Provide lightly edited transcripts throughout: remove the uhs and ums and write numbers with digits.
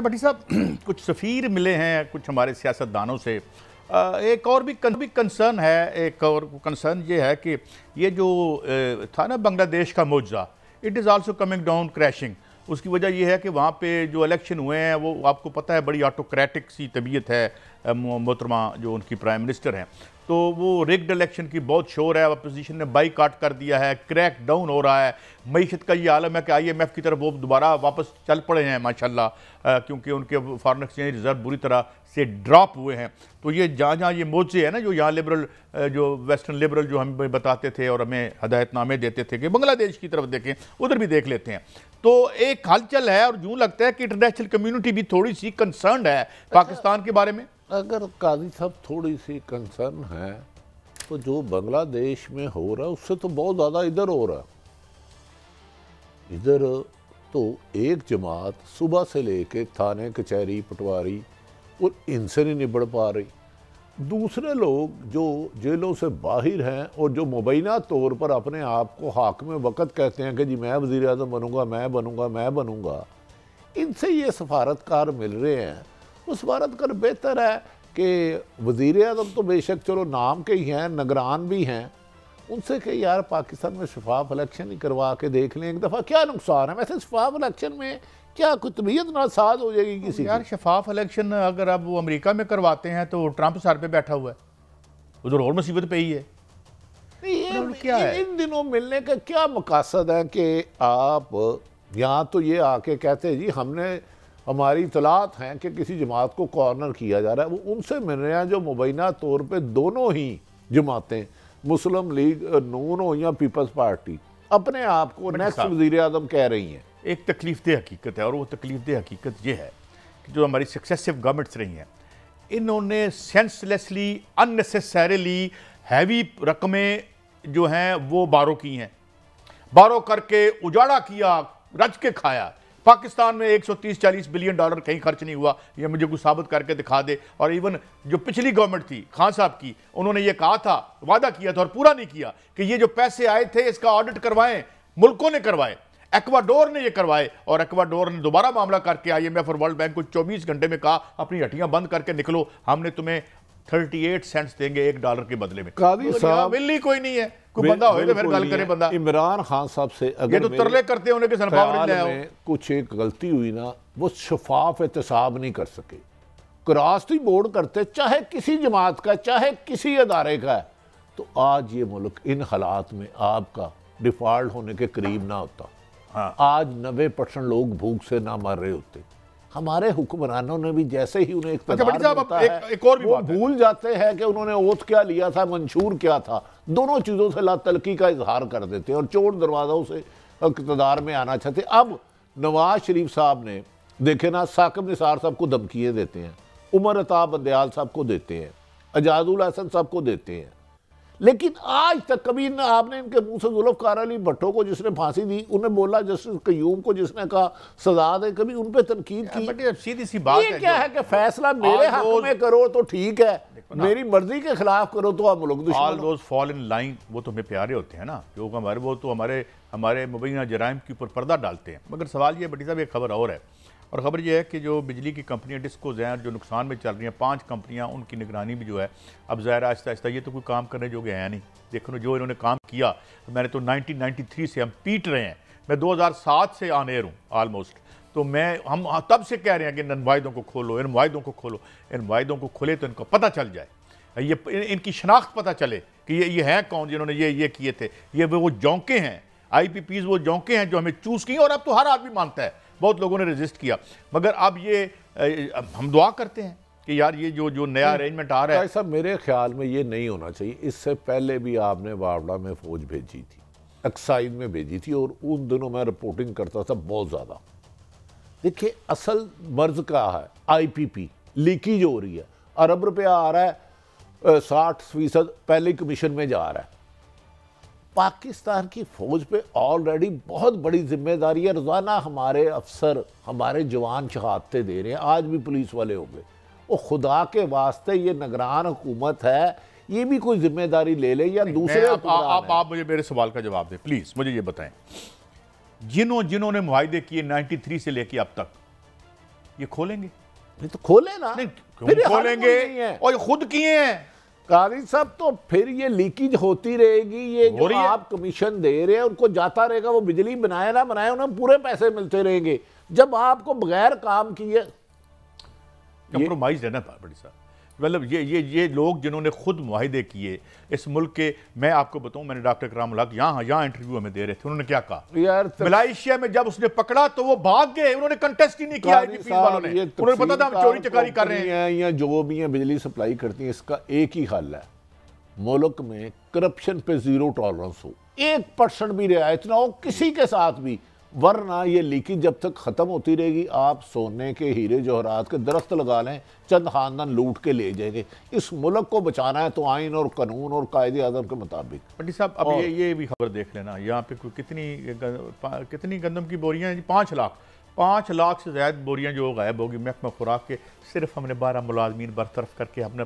भट्टी साहब कुछ सफ़ीर मिले हैं कुछ हमारे सियासतदानों से। एक और भी कंसर्न है, एक और कंसर्न ये है कि ये जो था ना बांग्लादेश का मुआवजा, it is also coming down crashing. उसकी वजह यह है कि वहाँ पे जो इलेक्शन हुए हैं वो आपको पता है बड़ी ऑटोक्रेटिक सी तबीयत है मोहतरमा जो उनकी प्राइम मिनिस्टर हैं, तो वो रिग्ड इलेक्शन की बहुत शोर है। अपोजिशन ने बाईकाट कर दिया है, क्रैक डाउन हो रहा है। मईशत का ये आलम है कि IMF की तरफ वो दोबारा वापस चल पड़े हैं माशाल्लाह, क्योंकि उनके फॉरेन एक्सचेंज रिजर्व बुरी तरह से ड्रॉप हुए हैं। तो ये जहाँ जहाँ ये मोर्चे हैं ना, जो यहाँ लिबरल जो वेस्टर्न लिबरल जो हमें बताते थे और हमें हदायतनामे देते थे कि बांग्लादेश की तरफ देखें, उधर भी देख लेते हैं। तो एक हलचल है और यूँ लगता है कि इंटरनेशनल कम्युनिटी भी थोड़ी सी कंसर्न है पाकिस्तान के बारे में। अगर काजी साहब थोड़ी सी कंसर्न है तो जो बांग्लादेश में हो रहा है उससे तो बहुत ज़्यादा इधर हो रहा है। इधर तो एक जमात सुबह से लेके थाने कचहरी पटवारी और इनसे नहीं निबड़ पा रही। दूसरे लोग जो जेलों से बाहर हैं और जो मुबैना तौर पर अपने आप को हाकिम वक़्त कहते हैं कि जी मैं वज़ीर आज़म बनूँगा, मैं बनूँगा, इनसे ये सफारतकार मिल रहे हैं। वो सफारतकार बेहतर है कि वज़ीर आज़म तो बेशक चलो नाम के ही हैं, निगरान भी हैं, उनसे कि यार पाकिस्तान में शफाफ इलेक्शन ही करवा के देख लें एक दफ़ा, क्या नुकसान है। वैसे शफाफ इलेक्शन में क्या कोई तबीयत नासाज हो जाएगी किसी यार? शफाफ इलेक्शन अगर अब वो अमेरिका में करवाते हैं तो ट्रंप सर पे बैठा हुआ है, उधर और मुसीबत पे ही है। क्या है इन दिनों मिलने का क्या मकसद है कि आप यहाँ तो ये आके कहते हैं जी हमने हमारी इतलात हैं कि किसी जमात को कॉर्नर किया जा रहा है। वो उनसे मिल रहे हैं जो मुबैना तौर पे दोनों ही जमातें, मुस्लिम लीग नून हो या पीपल्स पार्टी, अपने आप को नेक्स्ट वज़ीर आज़म कह रही हैं। एक तकलीफदेह हकीकत है और वो तकलीफदेह हकीकत ये है कि जो हमारी सक्सेसिव गवर्नमेंट्स रही हैं, इन्होंने सेंसलेसली अननेसेसरीली हैवी रकमें जो हैं वो बारो की हैं, बारो करके उजाड़ा किया, रच के खाया। पाकिस्तान में 130-40 बिलियन डॉलर कहीं खर्च नहीं हुआ, ये मुझे कुछ साबित करके दिखा दे। और इवन जो पिछली गवर्नमेंट थी खान साहब की, उन्होंने ये कहा था, वादा किया था और पूरा नहीं किया कि ये जो पैसे आए थे इसका ऑडिट करवाएं। मुल्कों ने करवाए, एक्वाडोर ने ये करवाए और एक्वाडोर ने दोबारा मामला करके IMF और वर्ल्ड बैंक को 24 घंटे में कहा अपनी हट्टियां बंद करके निकलो, हमने तुम्हें 38 सेंट्स देंगे $1 के बदले में। कादी साहब बिल्ली कोई नहीं है, कोई बंदा हो तो फिर गल करे बंदा। इमरान खान साहब से अगर ये तो तरले करते होने के में कुछ एक गलती हुई ना, वो शफाफ एहतसाब नहीं कर सके, क्रॉसटी बोर्ड करते, चाहे किसी जमात का चाहे किसी अदारे का है, तो आज ये मुल्क इन हालात में आपका डिफॉल्ट होने के करीब ना होता। हाँ। आज 90% लोग भूख से ना मर रहे होते। हमारे हुक्मरानों ने भी जैसे ही उन्हें एक और भी वो भूल जाते हैं कि उन्होंने ओथ क्या लिया था, मंशूर क्या था, दोनों चीज़ों से लातलकी का इजहार कर देते और चोर दरवाज़ों से इक़्तिदार में आना चाहते। अब नवाज शरीफ साहब ने देखे ना, साकिब निसार साहब को धमकियाँ देते हैं, उमर अता बंदयाल साहब को देते हैं, एजाजुल हसन साहब को देते हैं, लेकिन आज तक कभी न आपने इनके मुंह से जुल्फ़िकार अली भट्टो को जिसने फांसी दी, उन्हें बोला जस्टिस कयूम को जिसने कहा सजा दे, कभी उन पे तनकीद की? सीधी सी बात है, क्या है कि फैसला मेरे हक में करो तो ठीक है, मेरी मर्जी के खिलाफ करो तो आप मुल्क दुश्मन। All those fall in line, वो तो हमें प्यारे होते हैं ना, जो हमारे वो तो हमारे मुबैना जराइम के ऊपर पर्दा डालते हैं। मगर सवाल ये भट्टी साहब, एक खबर और है, और ख़बर यह है कि जो बिजली की कंपनियां डिस्कोज हैं जो नुकसान में चल रही हैं, 5 कंपनियां, उनकी निगरानी भी जो है अब ज़ाहिर आहिस्ता आहिस्ता, ये तो कोई काम करने जो है नहीं। देखो जो इन्होंने काम किया, मैंने तो 1993 से हम पीट रहे हैं, मैं 2007 से ऑन एयर हूँ ऑलमोस्ट, तो हम तब से कह रहे हैं कि इन वायदों को खोलो, इन वायदों को खोलो। इन वायदों को खोले तो इनको पता चल जाए, ये इनकी शनाख्त पता चले कि ये हैं कौन जिन्होंने ये किए थे। ये वो जौंके हैं, IPPs वो जौंके हैं जो हमें चूज़ किए, और अब तो हर आदमी मानता है, बहुत लोगों ने रजिस्ट किया। मगर अब ये हम दुआ करते हैं कि यार ये जो नया अरेंजमेंट आ रहा है, ऐसा मेरे ख्याल में ये नहीं होना चाहिए। इससे पहले भी आपने वावड़ा में फ़ौज भेजी थी, एक्साइज में भेजी थी, और उन दिनों मैं रिपोर्टिंग करता था बहुत ज़्यादा। देखिए असल मर्ज क्या है, IPP लीकेज हो रही है, अरब रुपया आ रहा है, 60% पहले कमीशन में जा रहा है। पाकिस्तान की फ़ौज पे ऑलरेडी बहुत बड़ी जिम्मेदारी है। रोज़ाना हमारे अफसर, हमारे जवान शहादतें दे रहे हैं, आज भी पुलिस वाले हो गए। वो खुदा के वास्ते ये निगरान हुकूमत है, ये भी कोई जिम्मेदारी ले ले या दूसरे। आप मुझे मेरे सवाल का जवाब दें प्लीज़, मुझे ये बताएं, जिन्होंने मुआहदे किए 93 से लेके अब तक, ये खोलेंगे? नहीं तो खोले ना, नहीं फिर क्यों खोलेंगे? और ये खुद किए हैं काजी साहब, तो फिर ये लीकेज होती रहेगी। ये हो जो रही है। आप कमीशन दे रहे हैं उनको जाता रहेगा, वो बिजली बनाए ना बनाए उन्हें पूरे पैसे मिलते रहेंगे। जब आपको बगैर काम किए कंप्रोमाइज है ना बड़ी साहब। मतलब ये लोग जिन्होंने खुद मुआहिदे किए इस मुल्क के, मैं आपको बताऊं, मैंने डॉक्टर कराम उल हक यहाँ इंटरव्यू हमें दे रहे थे, उन्होंने क्या कहा यार मलाइशिया में जब उसने पकड़ा तो वो भाग गए, उन्होंने कंटेस्ट ही नहीं किया आईपीपी वालों ने, उन्होंने पता था हम चोरी चकारी कर रहे हैं। या जो भी हैं बिजली सप्लाई करती हैं, इसका एक ही हल है, मुल्क में करप्शन पे जीरो टॉलरेंस हो, 1% भी रियायत ना हो किसी के साथ भी, वरना ये लीकेज जब तक खत्म होती रहेगी। आप सोने के हीरे जवाहरात के दरख्त लगा लें, चंद खानदान लूट के ले जाएंगे। इस मुल्क को बचाना है तो आइन और कानून और कायदे आज़म के मुताबिक। पट्टी साहब अब ये भी खबर देख लेना, यहाँ पे कितनी गंदम की बोरियां हैं जी? 5 लाख से ज्यादा बोरियां जो गायब होगी महकमा खुराक के। सिर्फ हमने 12 मुलाजमीन बरतरफ करके हमने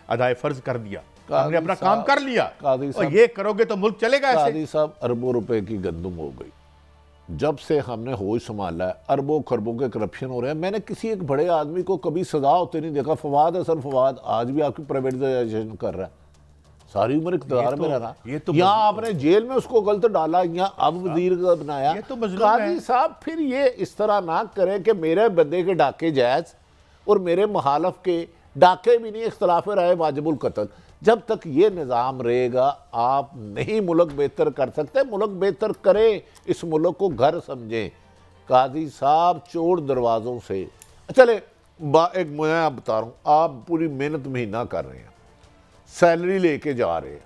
अदाए फर्ज कर दिया, हमने अपना काम कर लिया। और ये करोगे तो मुल्क चलेगा ऐसे? काजी साहब, अरबों रुपए की गंदम हो गई जब से हमने होश संभाला है, अरबों खरबों के करप्शन हो रहे हैं। मैंने किसी एक बड़े आदमी को कभी सजा होते नहीं देखा। फवाद हसन फवाद आज भी आपकी प्राइवेटाइजेशन कर रहा है, सारी उम्र इक़्तिदार में रहा। यहाँ आपने जेल में उसको गलत डाला, यहाँ अब वजीर का बनाया। ये तो काजी साहब फिर ये इस तरह ना करें कि मेरे बंदे के डाके जायज़ और मेरे मुखालफ के डाके भी नहीं, इख्तलाफ राय वाजिबुल कत्ल। जब तक ये निज़ाम रहेगा आप नहीं मुल्क बेहतर कर सकते। मुल्क बेहतर करें, इस मुल्क को घर समझें। काजी साहब चोर दरवाज़ों से चले एक मैं आप बता रहा हूँ, आप पूरी मेहनत महीना कर रहे हैं, सैलरी लेके जा रहे हैं,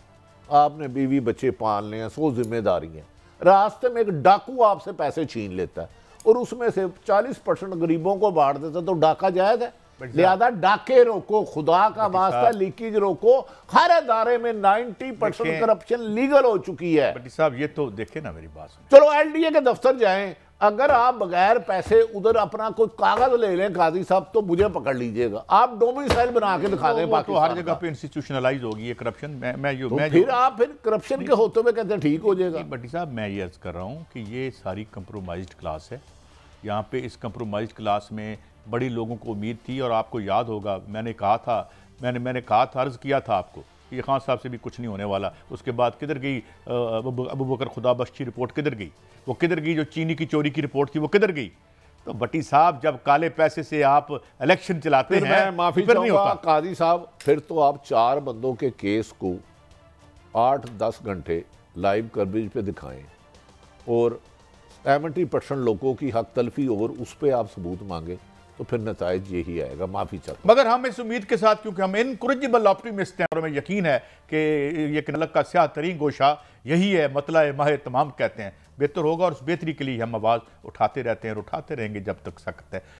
आपने बीवी बच्चे पालने हैं, 100 जिम्मेदारी हैं, रास्ते में एक डाकू आपसे पैसे छीन लेता है और उसमें से 40% गरीबों को बांट देता, तो डाका जायज़ है? लिहाजा डाके रोको, खुदा का वास्ता लीकेज रोको। हर अदारे में 90% करप्शन लीगल हो चुकी है। बट्टी साहब ये तो देखे ना मेरी बात सुने। चलो एलडीए के दफ्तर जाएं, अगर आप बगैर पैसे उधर अपना कोई कागज ले लें काजी साहब, तो मुझे पकड़ लीजिएगा। आप डोमिसाइल बना के दिखा दें, तो हर जगह पे इंस्टीट्यूशनलाइज होगी ये करप्शन। फिर करप्शन के होते हुए कहते हैं ठीक हो जाएगा। बट्टी साहब मैं ये अर्ज कर रहा हूँ कि ये सारी कंप्रोमाइज्ड क्लास है। यहाँ पे इस कंप्रोमाइज्ड क्लास में बड़ी लोगों को उम्मीद थी, और आपको याद होगा मैंने कहा था अर्ज किया था आपको कि खान साहब से भी कुछ नहीं होने वाला। उसके बाद किधर गई अबू बकर खुदाबख्श की रिपोर्ट, किधर गई वो? किधर गई जो चीनी की चोरी की रिपोर्ट थी, वो किधर गई? तो भट्टी साहब जब काले पैसे से आप इलेक्शन चलाते हैं, माफी फिर नहीं होता। काजी साहब फिर तो आप 4 बंदों के केस को 8-10 घंटे लाइव कवरेज पे दिखाएं और 70% लोगों की हक तलफी और उस पर आप सबूत मांगे, तो फिर नताइज यही आएगा। माफी चाहता मगर हम इस उम्मीद के साथ, क्योंकि हम इनकरेजिबल ऑप्टिमिस्ट हैं और हमें यकीन है कि ये कनलक का स्याह तरीन गोशा यही है, मतला माह तमाम कहते हैं, बेहतर होगा और उस बेहतरी के लिए हम आवाज़ उठाते रहते हैं और उठाते रहेंगे जब तक सख्त है।